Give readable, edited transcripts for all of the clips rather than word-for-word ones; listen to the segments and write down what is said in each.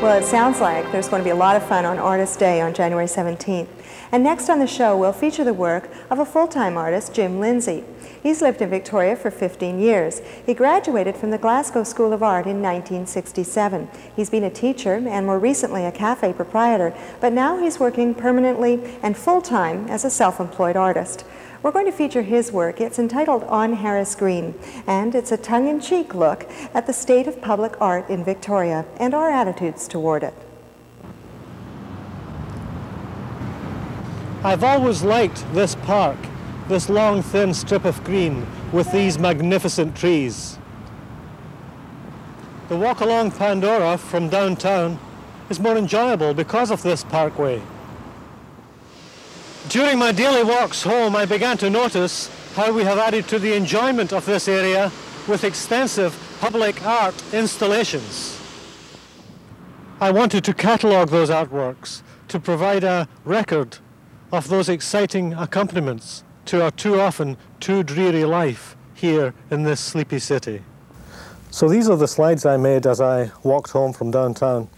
Well, it sounds like there's going to be a lot of fun on Artist Day on January 17th. And next on the show, we'll feature the work of a full-time artist, Jim Lindsay. He's lived in Victoria for 15 years. He graduated from the Glasgow School of Art in 1967. He's been a teacher and more recently a cafe proprietor, but now he's working permanently and full-time as a self-employed artist. We're going to feature his work. It's entitled On Harris Green, and it's a tongue-in-cheek look at the state of public art in Victoria and our attitudes toward it. I've always liked this park, this long thin strip of green with these magnificent trees. The walk along Pandora from downtown is more enjoyable because of this parkway. During my daily walks home, I began to notice how we have added to the enjoyment of this area with extensive public art installations. I wanted to catalogue those artworks to provide a record of those exciting accompaniments to our too often too dreary life here in this sleepy city. So these are the slides I made as I walked home from downtown.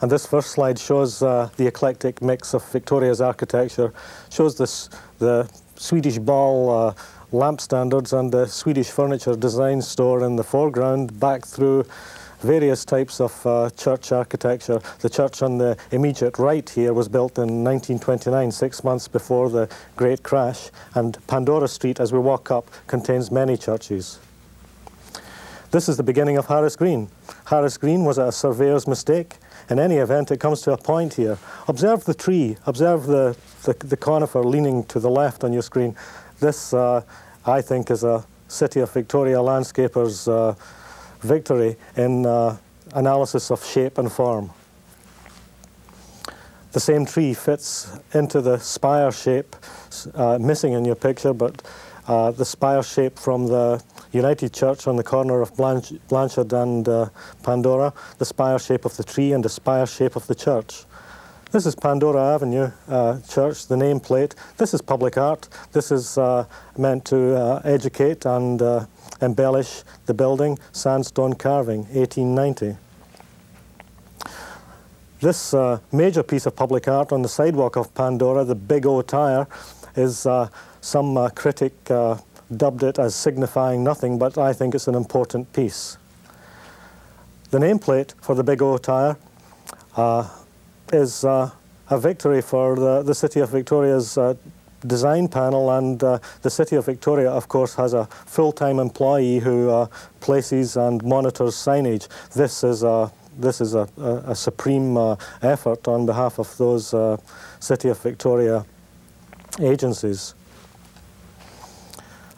And this first slide shows the eclectic mix of Victoria's architecture, shows the Swedish Ball lamp standards and the Swedish furniture design store in the foreground, back through various types of church architecture. The church on the immediate right here was built in 1929, 6 months before the Great Crash, and Pandora Street, as we walk up, contains many churches. This is the beginning of Harris Green. Harris Green was a surveyor's mistake. In any event, it comes to a point here. Observe the tree, observe the conifer leaning to the left on your screen. This, I think, is a City of Victoria landscaper's victory in analysis of shape and form. The same tree fits into the spire shape, missing in your picture, but the spire shape from the United Church on the corner of Blanchard and Pandora, the spire shape of the tree and the spire shape of the church. This is Pandora Avenue Church, the nameplate. This is public art. This is meant to educate and embellish the building. Sandstone carving, 1890. This major piece of public art on the sidewalk of Pandora, the Big O tire, is some critic dubbed it as signifying nothing, but I think it's an important piece. The nameplate for the Big O tire is a victory for the City of Victoria's design panel, and the City of Victoria, of course, has a full-time employee who places and monitors signage. This is a supreme effort on behalf of those City of Victoria agencies.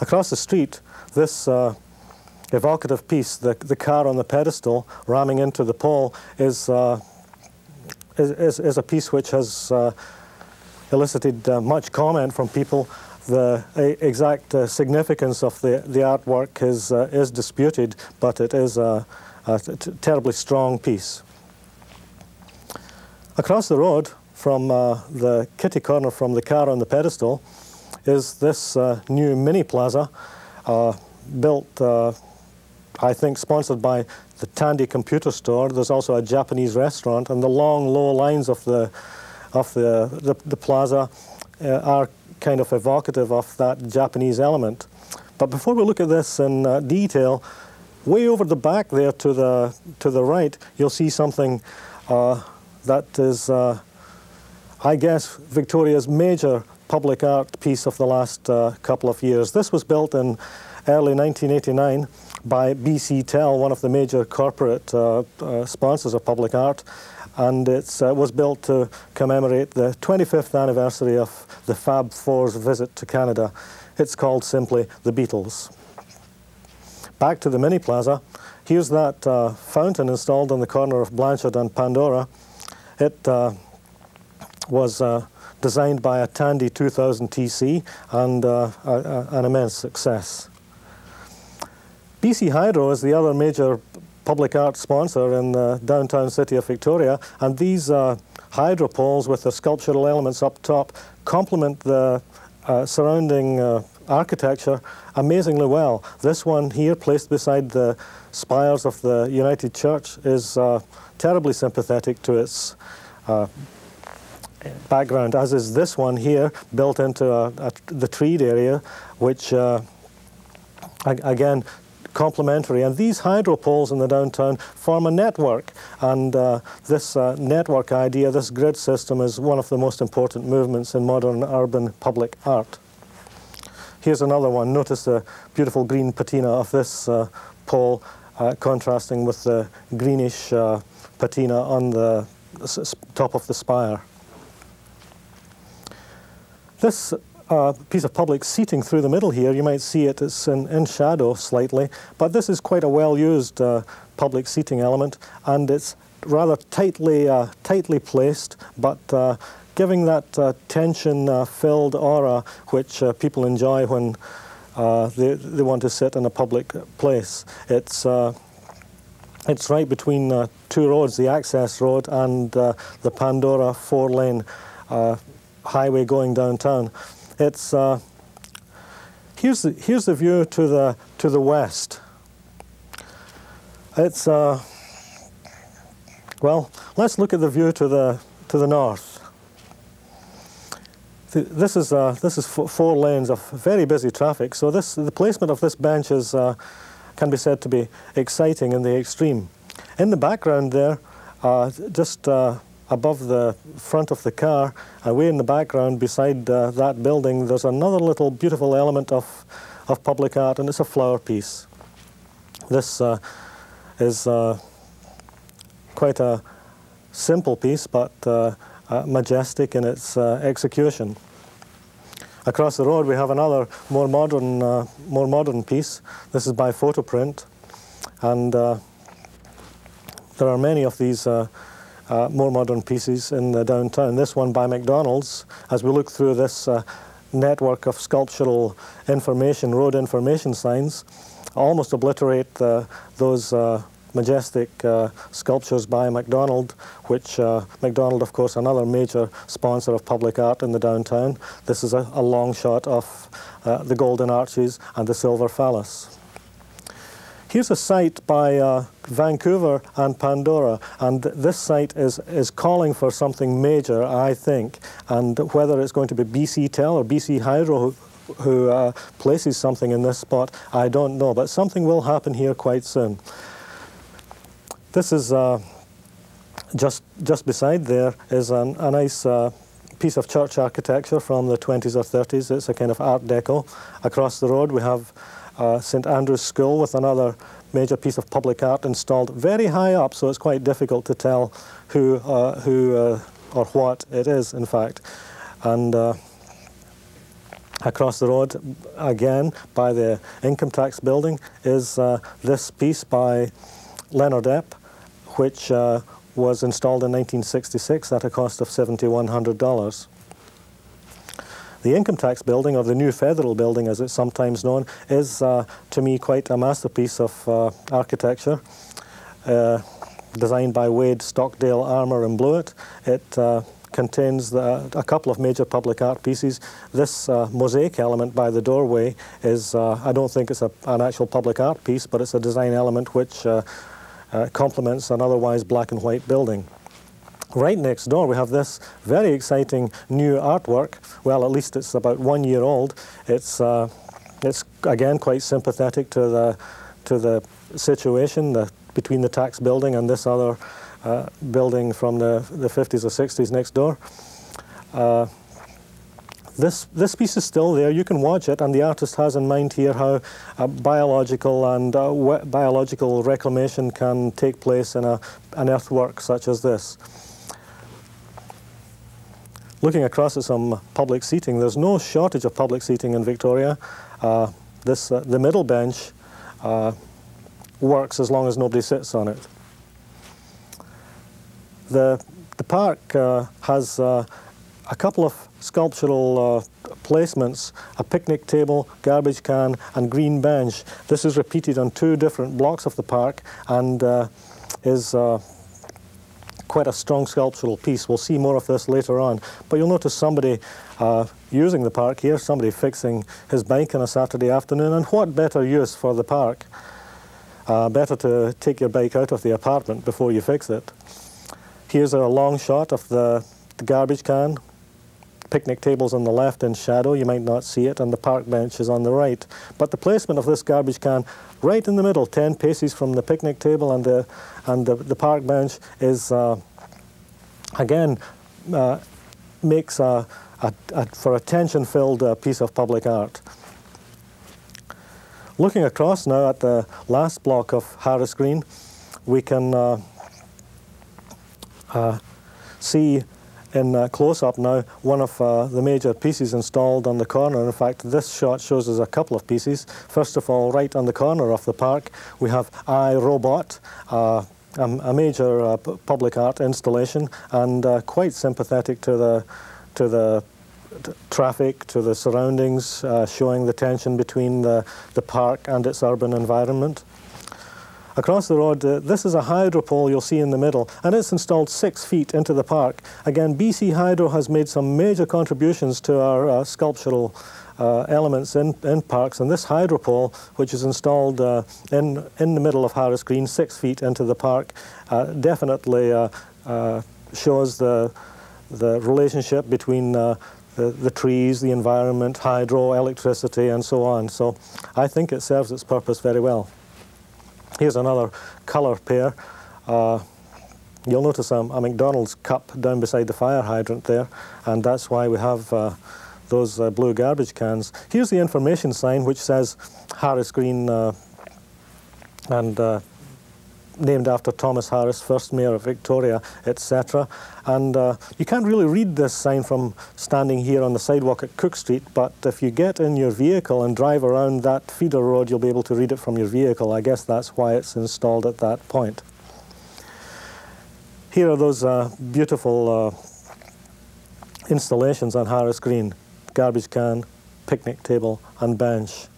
Across the street, this evocative piece, the car on the pedestal ramming into the pole, is a piece which has elicited much comment from people. The exact significance of the artwork is disputed, but it is a terribly strong piece. Across the road from the kitty corner from the car on the pedestal is this new mini plaza built, I think, sponsored by the Tandy Computer Store. There's also a Japanese restaurant, and the long, low lines of the plaza are kind of evocative of that Japanese element. But before we look at this in detail, way over the back there to the right, you'll see something that is, I guess, Victoria's major public art piece of the last couple of years. This was built in early 1989 by BC Tel, one of the major corporate sponsors of public art, and it was built to commemorate the 25th anniversary of the Fab Four's visit to Canada. It's called simply The Beatles. Back to the mini plaza, here's that fountain installed on the corner of Blanchard and Pandora. It was designed by a Tandy 2000 TC and an immense success. BC Hydro is the other major public art sponsor in the downtown city of Victoria, and these hydro poles with the sculptural elements up top complement the surrounding architecture amazingly well. This one here, placed beside the spires of the United Church, is terribly sympathetic to its background, as is this one here, built into the treed area, which again, complementary. And these hydro poles in the downtown form a network, and this network idea, this grid system, is one of the most important movements in modern urban public art. Here's another one. Notice the beautiful green patina of this pole contrasting with the greenish patina on the top of the spire. This piece of public seating through the middle here, you might see it's in shadow slightly, but this is quite a well-used public seating element, and it's rather tightly placed, but giving that tension-filled aura which people enjoy when they want to sit in a public place. It's right between two roads, the access road and the Pandora four-lane highway going downtown. It's here's the view to the west. It's well, let's look at the view to the north. This is four lanes of very busy traffic. So the placement of this bench is can be said to be exciting in the extreme. In the background there, just above the front of the car, away in the background beside that building, there's another little beautiful element of public art, and it's a flower piece. This is quite a simple piece, but majestic in its execution. Across the road we have another more modern piece. This is by Photoprint, and there are many of these more modern pieces in the downtown. This one by McDonald's, as we look through this network of sculptural information, road information signs, almost obliterate those majestic sculptures by McDonald, which McDonald, of course, another major sponsor of public art in the downtown. This is a long shot of the Golden Arches and the Silver Phallus. Here's a site by Vancouver and Pandora, and this site is calling for something major, I think, and whether it's going to be BC Tel or BC Hydro who places something in this spot, I don't know, but something will happen here quite soon. This is just beside there is a nice piece of church architecture from the 20s or 30s. It's a kind of Art Deco. Across the road we have St Andrew's School with another major piece of public art installed very high up, so it's quite difficult to tell who or what it is, in fact. And across the road, again, by the income tax building, is this piece by Leonard Epp, which was installed in 1966 at a cost of $7,100. The income tax building, or the new federal building as it's sometimes known, is to me quite a masterpiece of architecture, designed by Wade Stockdale Armour and Blewett. It contains a couple of major public art pieces. This mosaic element by the doorway is, I don't think it's an actual public art piece, but it's a design element which complements an otherwise black and white building. Right next door we have this very exciting new artwork. Well, at least it's about 1 year old. It's again quite sympathetic to the situation between the tax building and this other building from the 50s or 60s next door. This piece is still there. You can watch it, and the artist has in mind here how biological and biological reclamation can take place in an earthwork such as this. Looking across at some public seating, there's no shortage of public seating in Victoria. The middle bench works as long as nobody sits on it. The park has a couple of sculptural placements, a picnic table, garbage can and green bench. This is repeated on two different blocks of the park and is quite a strong sculptural piece. We'll see more of this later on. But you'll notice somebody using the park here, somebody fixing his bike on a Saturday afternoon. And what better use for the park? Better to take your bike out of the apartment before you fix it. Here's a long shot of the garbage can. Picnic table's on the left in shadow, you might not see it, and the park bench is on the right. But the placement of this garbage can right in the middle, 10 paces from the picnic table and the park bench is, again, makes for a tension-filled piece of public art. Looking across now at the last block of Harris Green, we can see in close-up now one of the major pieces installed on the corner. In fact, this shot shows us a couple of pieces. First of all, right on the corner of the park, we have I, Robot, a major public art installation, and quite sympathetic to the traffic, to the surroundings, showing the tension between the park and its urban environment. Across the road, this is a hydro pole you'll see in the middle, and it's installed 6 feet into the park. Again, BC Hydro has made some major contributions to our sculptural elements in parks, and this hydro pole, which is installed in the middle of Harris Green, 6 feet into the park, definitely shows the relationship between the trees, the environment, hydro, electricity, and so on. So I think it serves its purpose very well. Here's another colour pair. You'll notice a McDonald's cup down beside the fire hydrant there, and that's why we have those blue garbage cans. Here's the information sign which says Harris Green and named after Thomas Harris, first mayor of Victoria, etc. And you can't really read this sign from standing here on the sidewalk at Cook Street, but if you get in your vehicle and drive around that feeder road, you'll be able to read it from your vehicle. I guess that's why it's installed at that point. Here are those beautiful installations on Harris Green: garbage can, picnic table, and bench.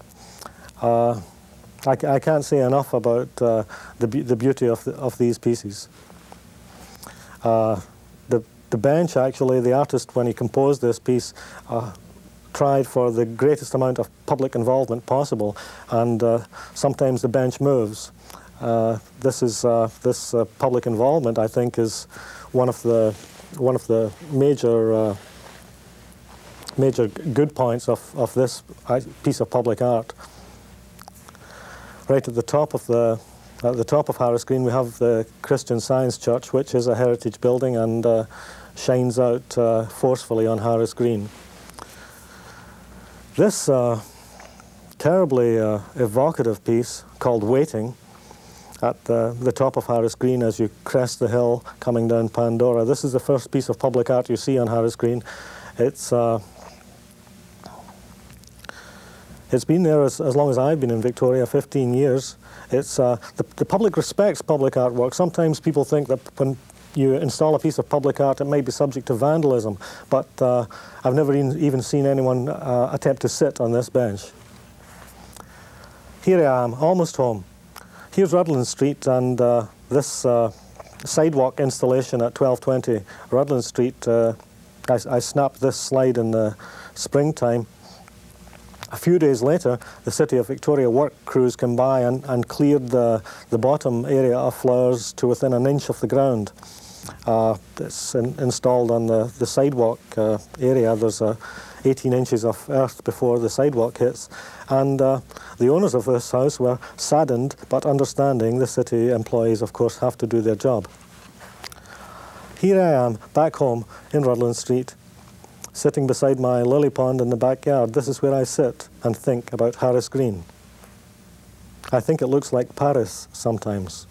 I can't say enough about the beauty of these pieces. The bench, actually, the artist, when he composed this piece, tried for the greatest amount of public involvement possible, and sometimes the bench moves. This public involvement, I think, is one of the major good points of this piece of public art. Right at the top of Harris Green, we have the Christian Science Church, which is a heritage building and shines out forcefully on Harris Green. This terribly evocative piece called Waiting at the top of Harris Green as you crest the hill coming down Pandora. This is the first piece of public art you see on Harris Green. It's been there as long as I've been in Victoria, 15 years. The public respects public artwork. Sometimes people think that when you install a piece of public art, it might be subject to vandalism, but I've never even seen anyone attempt to sit on this bench. Here I am, almost home. Here's Rutland Street and this sidewalk installation at 1220 Rutland Street. I snapped this slide in the springtime. A few days later, the City of Victoria work crews came by and cleared the bottom area of flowers to within an inch of the ground. It's installed on the sidewalk area. There's 18 inches of earth before the sidewalk hits. And the owners of this house were saddened, but understanding. The city employees, of course, have to do their job. Here I am, back home in Rutland Street, sitting beside my lily pond in the backyard. This is where I sit and think about Harris Green. I think it looks like Paris sometimes.